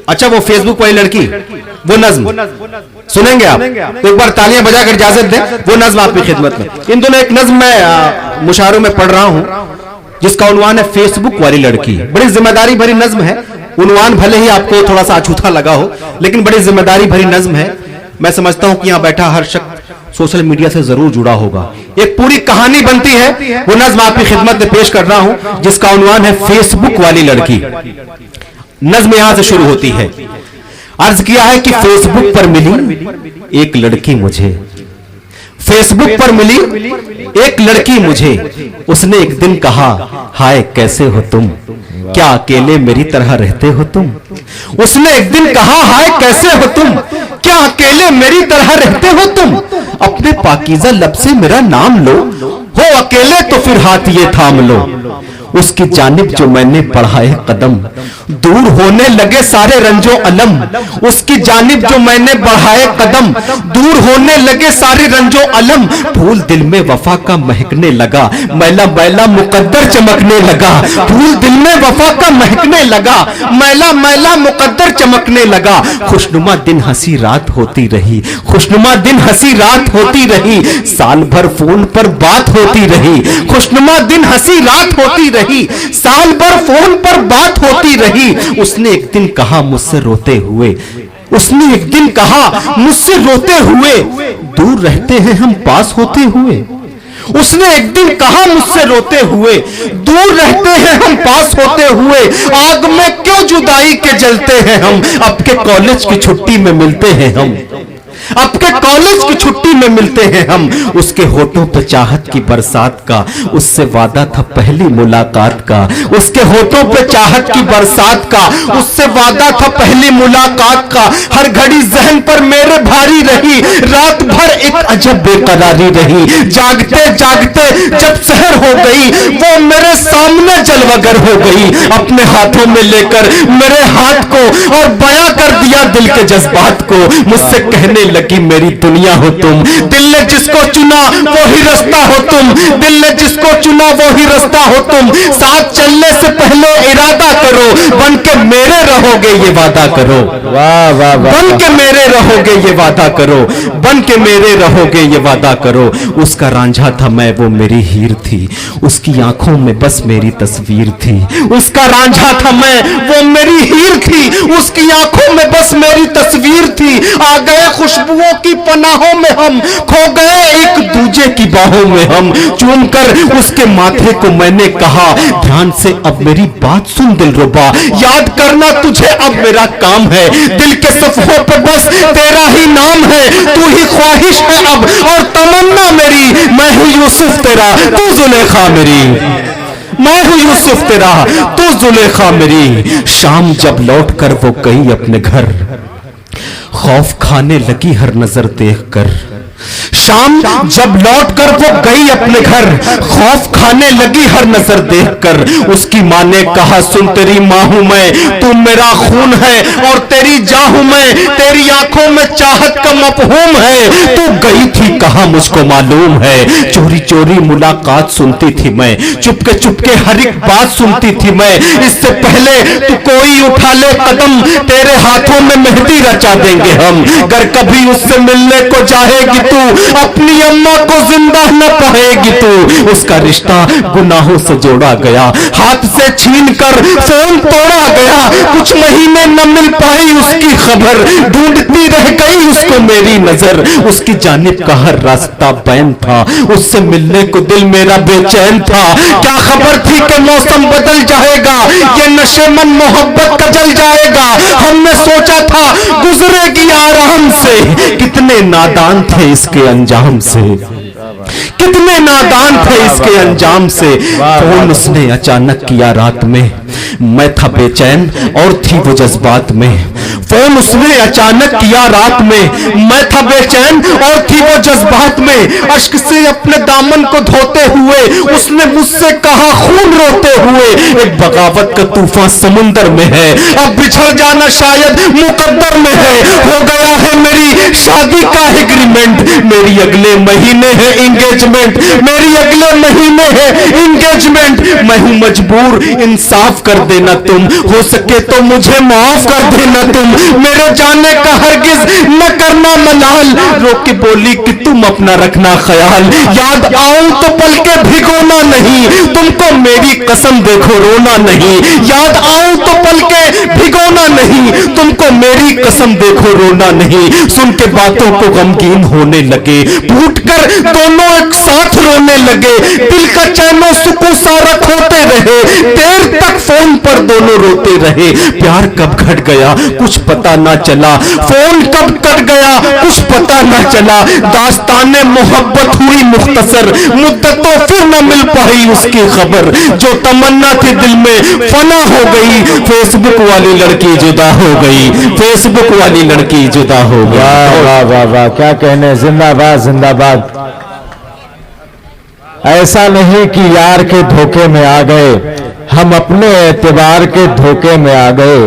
अच्छा वो फेसबुक वाली लड़की, वो नज्म सुनेंगे आप, तो एक बार तालियां बजाकर इजाजत दें, वो नज्म आपकी खिदमत में। इन दोनों एक नज्म मैं मुशायरों में पढ़ रहा हूं जिसका उन्वान है फेसबुक वाली लड़की। बड़ी जिम्मेदारी भरी नज्म है, उन्वान भले ही आपको थोड़ा सा अछूता लगा हो, लेकिन बड़ी जिम्मेदारी भरी नज्म है। मैं समझता हूं कि यहां बैठा हर शख्स सोशल मीडिया से जरूर जुड़ा होगा। एक पूरी कहानी बनती है, वो नज्म आपकी खिदमत में पेश कर रहा हूं जिसका उन्वान है फेसबुक वाली लड़की। नज्म यहां से शुरू होती है। अर्ज किया है कि फेसबुक पर मिली एक लड़की मुझे, फेसबुक पर मिली एक लड़की मुझे, उसने एक दिन कहा हाय कैसे हो तुम, क्या अकेले मेरी तरह रहते हो तुम। उसने एक दिन कहा हाय कैसे हो तुम, क्या अकेले मेरी तरह रहते हो तुम। अपने पाकीज़ा लब से मेरा नाम लो, हो अकेले तो फिर हाथ ये थाम लो। उसकी जानिब जो मैंने बढ़ाए कदम, दूर होने लगे सारे रंजो अलम। उसकी जानिब जो मैंने बढ़ाए कदम, दूर होने लगे सारे रंजो अलम। फूल दिल में वफा का महकने लगा, मैला मैला मुकद्दर चमकने लगा। फूल दिल में वफा का महकने लगा, मैला मैला मुकद्दर चमकने लगा। खुशनुमा दिन हंसी रात होती रही, खुशनुमा दिन हंसी रात होती रही। साल भर फोन पर बात होती रही, खुशनुमा दिन हंसी रात होती रही। साल भर फोन पर बात होती रही। उसने एक दिन कहा मुझसे रोते हुए, उसने एक दिन कहा मुझसे रोते हुए, दूर रहते हैं हम पास होते हुए। उसने एक दिन कहा मुझसे रोते हुए, दूर रहते हैं हम पास होते हुए। आग में क्यों जुदाई के जलते हैं हम, अब के कॉलेज की छुट्टी में मिलते हैं हम, अब के कॉलेज की छुट्टी में मिलते हैं हम। उसके होठों पे चाहत की बरसात का, उससे वादा था पहली मुलाकात का। उसके होठों पे चाहत की बरसात का, उससे वादा था पहली मुलाकात का। हर घड़ी जहन पर मेरे भारी रही, रात भर एक अजब बेकरारी रही। जागते जागते जब सहर हो गई, वो मेरे सामने जलवागर हो गई। अपने हाथों में लेकर मेरे हाथ को और बयां कर दिया दिल के जज्बात को। मुझसे कहने लगी मेरी दुनिया हो तुम, दिल ने जिसको चुना वो ही रास्ता हो तुम। दिल ने जिसको चुना वो ही रास्ता हो तुम। साथ चलने से पहले इरादा करो, बन के मेरे रहोगे ये वादा करो। वाह वाह वाह, बन के मेरे रहोगे ये वादा करो, बन के मेरे रहोगे ये वादा करो। उसका रांझा था मैं, वो मेरी हीर थी, उसकी आंखों में बस मेरी तस्वीर थी। उसका रांझा था मैं, वो मेरी हीर थी, उसकी आंखों में बस मेरी तस्वीर थी। आ गए खुशबुओं की पनाहों में हम, खो गए एक दूजे की बाहों में हम। चूम कर उसके माथे को मैंने कहा ध्यान से अब मेरी बात सुन दिलरुबा, याद करना तुझे अब मेरा काम है। दिल के सफ़ों पे बस तेरा ही नाम है, तू ही ख्वाहिश है अब और तमन्ना मेरी। मैं हूँ यूसुफ तेरा, तू जुलेखा मेरी। मैं हूँ यूसुफ तेरा, तू जुलेखा मेरी। शाम जब लौट कर वो गई अपने घर, खौफ खाने लगी हर नजर देखकर। शाम जब लौट कर वो गई अपने घर, खौफ खाने लगी हर नजर देखकर। उसकी माँ ने कहा सुन तेरी माँ हूं मैं, तू मेरा खून है और तेरी जान हूं मैं। तेरी आंखों में चाहत का मफहूम है, तू गई थी कहा मुझको मालूम है। चोरी चोरी मुलाकात सुनती थी मैं, चुपके चुपके हर एक बात सुनती थी मैं। इससे पहले तू कोई उठा ले कदम, तेरे हाथों में मेहंदी रचा देंगे हम। अगर कभी उससे मिलने को चाहेगी तू, अपनी अम्मा को जिंदा न पाएगी तू। उसका रिश्ता गुनाहों से जोड़ा गया, हाथ से छीन कर फोन तोड़ा गया। कुछ महीने न मिल पाई उसकी खबर, ढूंढती रह गई उसको मेरी नजर। उसकी जानिब का हर रास्ता बैन था, उससे मिलने को दिल मेरा बेचैन था। क्या खबर थी कि मौसम बदल जाएगा, ये नशे मन मोहब्बत का जल जाएगा। हमने सोचा था गुजरेगी आराम से, कितने नादान थे इसके अंजाम से, कितने नादान थे इसके अंजाम से। फोन उसने अचानक किया रात में, मैं था बेचैन और थी वो जज्बात में। फोन उसने अचानक किया रात में, मैं था बेचैन और थी वो जज्बात में। अश्क से अपने दामन को धोते हुए उसने मुझसे कहा खून रोते हुए, एक बगावत का तूफान समुंदर में है, अब बिछड़ जाना शायद मुकद्दर में है। हो गया है मेरी शादी का एग्रीमेंट, मेरी अगले महीने है इंगेजमेंट, मेरी अगले महीने है इंगेजमेंट। मैं हूं मजबूर, इंसाफ कर देना तुम, हो सके तो मुझे माफ कर देना तुम, मेरे जाने का हरगिज न करना मलाल। रोक के बोली कि तुम अपना रखना ख्याल, याद आऊं तो पल के भिगोना नहीं, तुमको मेरी कसम देखो रोना नहीं। याद आऊं तो पल के भिगोना नहीं, तुमको मेरी कसम देखो रोना नहीं। सुन के बातों को गमगीन होने लगे, टूट कर दोनों एक साथ रोने लगे, दिल का चैनो सुकून सारा खोते रहे, देर तक फोन पर दोनों रोते रहे। प्यार कब घट गया कुछ पता ना चला, फोन कब कट गया कुछ पता ना चला। दास्ताने मोहब्बत हुई मुख्तसर, मुद्दतों फिर न मिल पाई उसकी खबर, जो तमन्ना थी दिल में फना हो गई। फेसबुक वाली लड़की जुदा हो गई, फेसबुक वाली लड़की जुदा हो गई। वाह वाह वाह वाह, क्या कहने, जिंदाबाद जिंदाबाद। ऐसा नहीं कि यार के धोखे में आ गए, हम अपने एतबार के धोखे में आ गए।